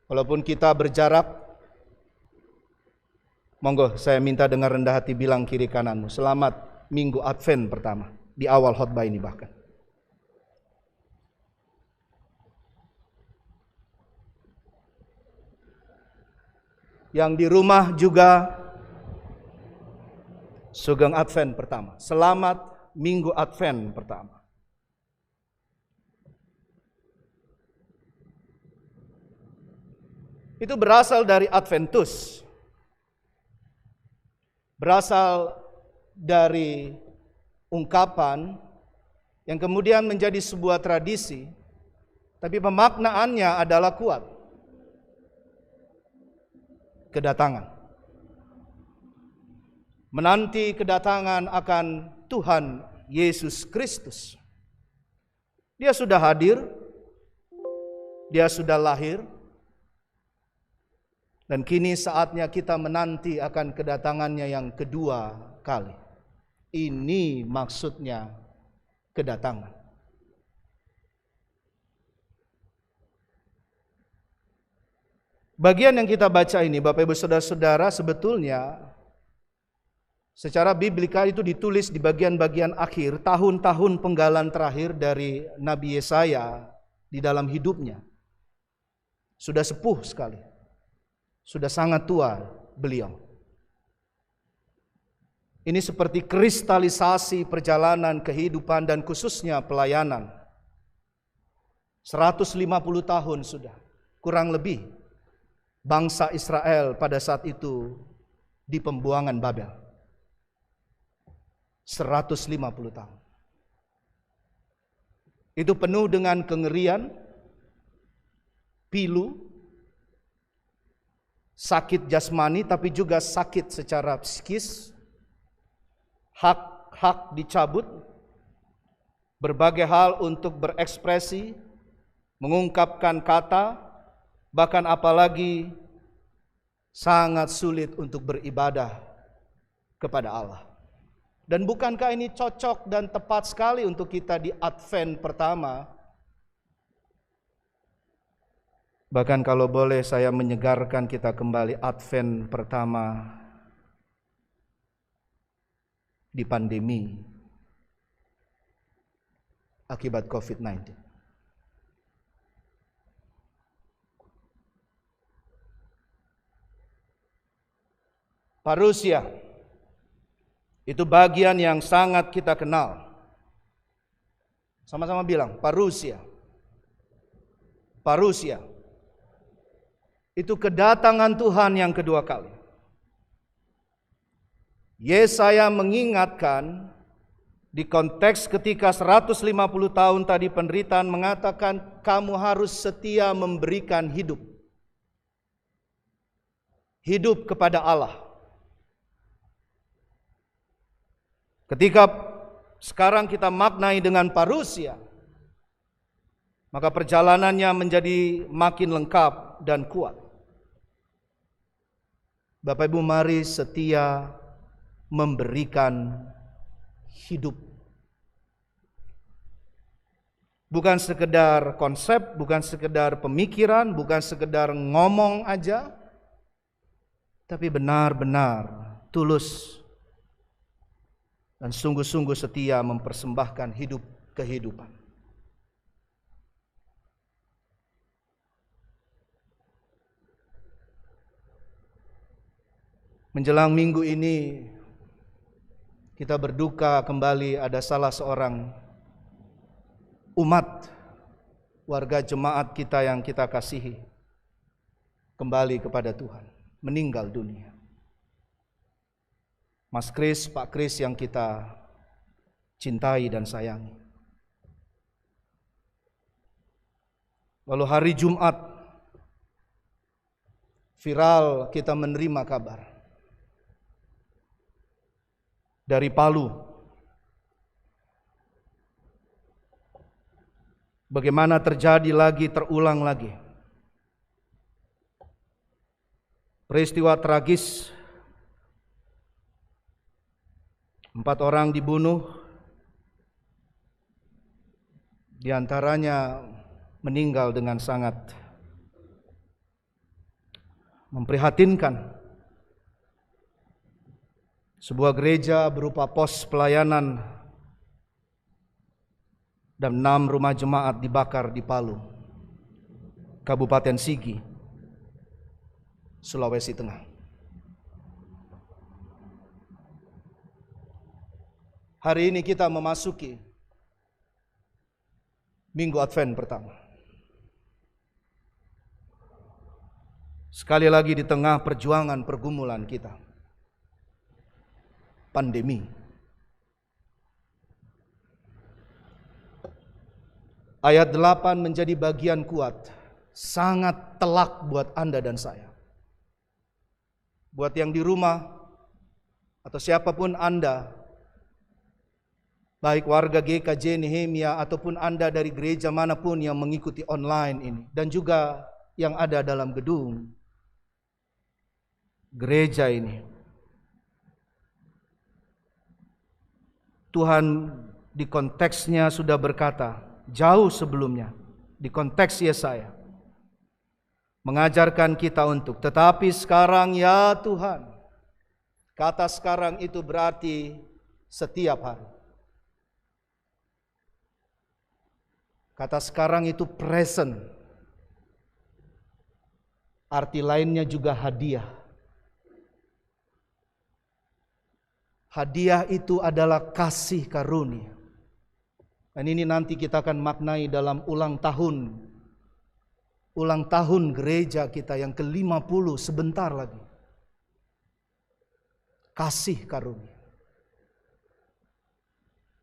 Walaupun kita berjarak, monggo saya minta dengan rendah hati bilang kiri kananmu, selamat Minggu Advent pertama, di awal khotbah ini bahkan. Yang di rumah juga Sugeng Advent pertama, selamat Minggu Advent pertama. Itu berasal dari Adventus. Berasal dari ungkapan yang kemudian menjadi sebuah tradisi, tapi pemaknaannya adalah kuat. Kedatangan. Menanti kedatangan akan Tuhan Yesus Kristus. Dia sudah hadir, dia sudah lahir, dan kini saatnya kita menanti akan kedatangannya yang kedua kali. Ini maksudnya kedatangan. Bagian yang kita baca ini, Bapak Ibu Saudara-saudara, sebetulnya secara biblika itu ditulis di bagian-bagian akhir, tahun-tahun penggalan terakhir dari Nabi Yesaya di dalam hidupnya. Sudah sepuh sekali. Sudah sangat tua beliau. Ini seperti kristalisasi perjalanan kehidupan dan khususnya pelayanan. 150 tahun sudah, kurang lebih, bangsa Israel pada saat itu di pembuangan Babel. 150 tahun. Itu penuh dengan kengerian, pilu, sakit jasmani tapi juga sakit secara psikis, hak dicabut, berbagai hal untuk berekspresi, mengungkapkan kata, bahkan apalagi sangat sulit untuk beribadah kepada Allah. Dan bukankah ini cocok dan tepat sekali untuk kita di Advent pertama? Bahkan kalau boleh saya menyegarkan kita kembali Advent pertama di pandemi akibat COVID-19. Parousia itu bagian yang sangat kita kenal. Sama-sama bilang, parousia. Parousia. Itu kedatangan Tuhan yang kedua kali. Yesaya mengingatkan di konteks ketika 150 tahun tadi penderitaan mengatakan kamu harus setia memberikan hidup. Hidup kepada Allah. Ketika sekarang kita maknai dengan parousia, maka perjalanannya menjadi makin lengkap dan kuat. Bapak Ibu, mari setia memberikan hidup. Bukan sekedar konsep, bukan sekedar pemikiran, bukan sekedar ngomong aja, tapi benar-benar tulus dan sungguh-sungguh setia mempersembahkan hidup kehidupan. Menjelang minggu ini kita berduka kembali ada salah seorang umat warga jemaat kita yang kita kasihi kembali kepada Tuhan, meninggal dunia. Mas Kris, Pak Kris yang kita cintai dan sayangi. Lalu hari Jumat viral kita menerima kabar dari Palu. Bagaimana terjadi lagi, terulang lagi. Peristiwa tragis, 4 orang dibunuh, di antaranya meninggal dengan sangat memprihatinkan. Sebuah gereja berupa pos pelayanan dan 6 rumah jemaat dibakar di Palu, Kabupaten Sigi, Sulawesi Tengah. Hari ini kita memasuki Minggu Advent pertama. Sekali lagi di tengah perjuangan pergumulan kita, pandemi. Ayat 8 menjadi bagian kuat, sangat telak buat Anda dan saya. Buat yang di rumah atau siapapun Anda, baik warga GKJ Nehemia ataupun Anda dari gereja manapun yang mengikuti online ini, dan juga yang ada dalam gedung gereja ini. Tuhan di konteksnya sudah berkata jauh sebelumnya, di konteks Yesaya, mengajarkan kita untuk tetapi sekarang ya Tuhan. Kata sekarang itu berarti setiap hari. Kata sekarang itu present. Arti lainnya juga hadiah. Hadiah itu adalah kasih karunia. Dan ini nanti kita akan maknai dalam ulang tahun gereja kita yang ke-50 sebentar lagi. Kasih karunia.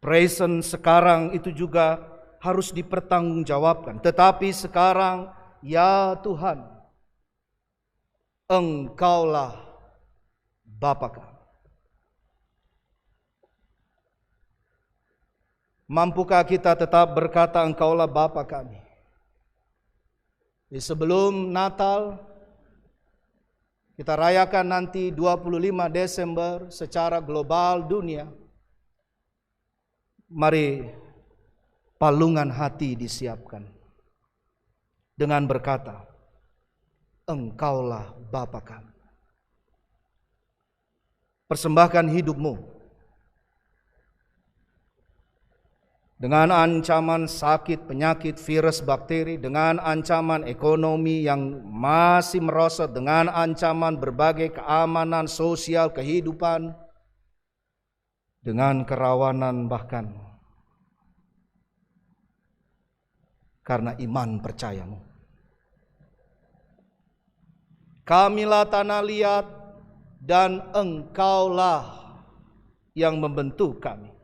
Present sekarang itu juga harus dipertanggungjawabkan. Tetapi sekarang ya Tuhan, Engkaulah Bapa kami. Mampukah kita tetap berkata Engkaulah Bapa kami? Di sebelum Natal, kita rayakan nanti 25 Desember secara global dunia. Mari palungan hati disiapkan dengan berkata, Engkaulah Bapa kami. Persembahkan hidupmu dengan ancaman sakit, penyakit, virus, bakteri, dengan ancaman ekonomi yang masih merosot, dengan ancaman berbagai keamanan sosial, kehidupan, dengan kerawanan bahkan karena iman percayamu. Kamilah tanah liat dan Engkaulah yang membentuk kami.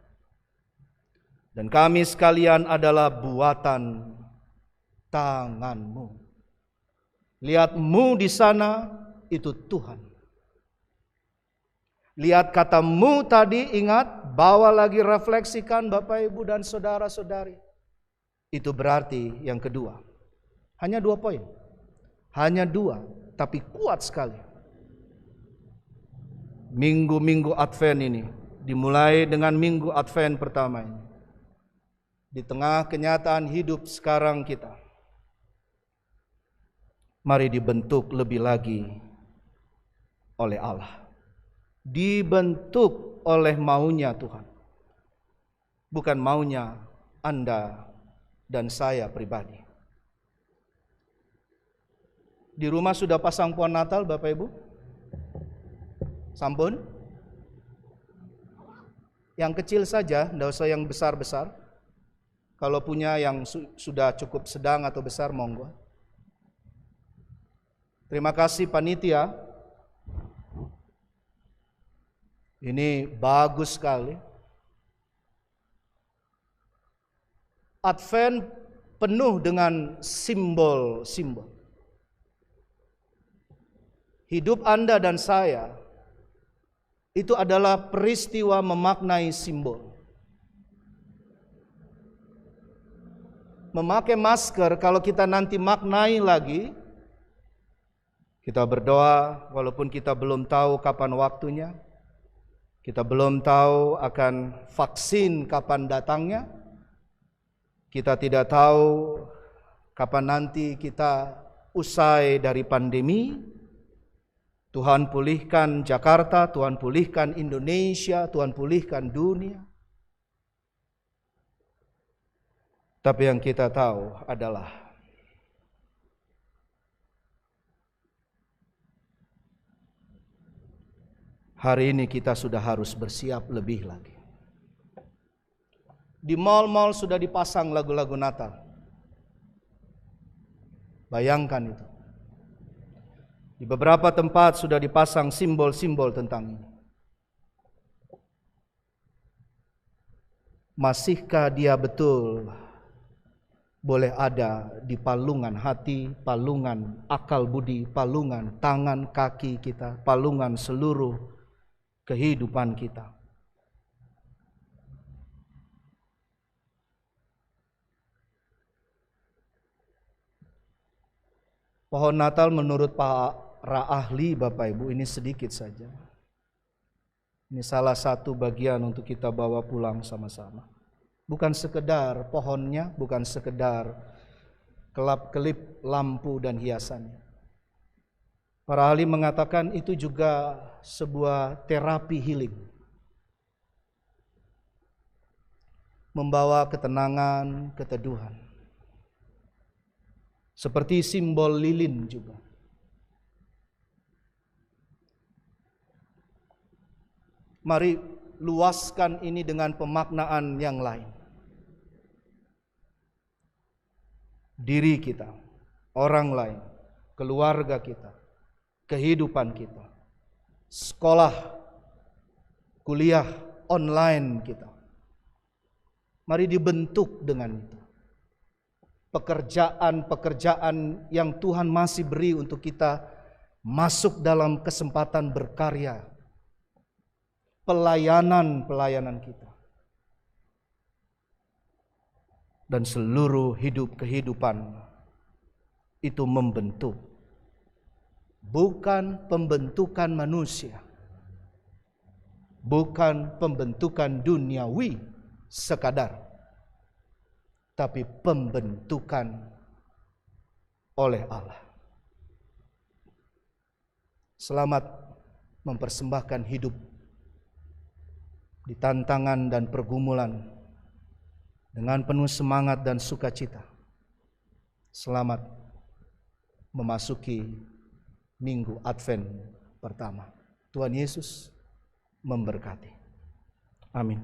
Dan kami sekalian adalah buatan tanganmu. Lihatmu di sana, itu Tuhan. Lihat katamu tadi, ingat, bawa lagi refleksikan Bapak Ibu dan saudara-saudari. Itu berarti yang kedua. Hanya 2 poin. Hanya 2, tapi kuat sekali. Minggu-minggu Advent ini, dimulai dengan Minggu Advent pertama ini. Di tengah kenyataan hidup sekarang kita, mari dibentuk lebih lagi oleh Allah. Dibentuk oleh maunya Tuhan. Bukan maunya Anda dan saya pribadi. Di rumah sudah pasang pohon Natal Bapak Ibu? Sampun? Yang kecil saja, tidak usah yang besar-besar. Kalau punya yang sudah cukup sedang atau besar, monggo. Terima kasih panitia. Ini bagus sekali. Advent penuh dengan simbol-simbol. Hidup Anda dan saya itu adalah peristiwa memaknai simbol. Memakai masker, kalau kita nanti maknai lagi, kita berdoa walaupun kita belum tahu kapan waktunya, kita belum tahu akan vaksin kapan datangnya, kita tidak tahu kapan nanti kita usai dari pandemi, Tuhan pulihkan Jakarta, Tuhan pulihkan Indonesia, Tuhan pulihkan dunia. Tapi yang kita tahu adalah hari ini kita sudah harus bersiap lebih lagi. Di mal-mal sudah dipasang lagu-lagu Natal. Bayangkan itu. Di beberapa tempat sudah dipasang simbol-simbol tentang ini. Masihkah dia betul boleh ada di palungan hati, palungan akal budi, palungan tangan kaki kita, palungan seluruh kehidupan kita? Pohon Natal menurut para ahli Bapak Ibu ini sedikit saja. Ini salah satu bagian untuk kita bawa pulang sama-sama. Bukan sekedar pohonnya, bukan sekedar kelap-kelip lampu dan hiasannya. Para ahli mengatakan itu juga sebuah terapi healing. Membawa ketenangan, keteduhan. Seperti simbol lilin juga. Mari luaskan ini dengan pemaknaan yang lain. Diri kita, orang lain, keluarga kita, kehidupan kita, sekolah, kuliah, online kita. Mari dibentuk dengan itu. Pekerjaan-pekerjaan yang Tuhan masih beri untuk kita masuk dalam kesempatan berkarya. Pelayanan kita. Dan seluruh kehidupan itu membentuk. Bukan pembentukan manusia. Bukan pembentukan duniawi sekadar. Tapi pembentukan oleh Allah. Selamat mempersembahkan hidup di tantangan dan pergumulan dengan penuh semangat dan sukacita. Selamat memasuki minggu Advent pertama. Tuhan Yesus memberkati. Amin.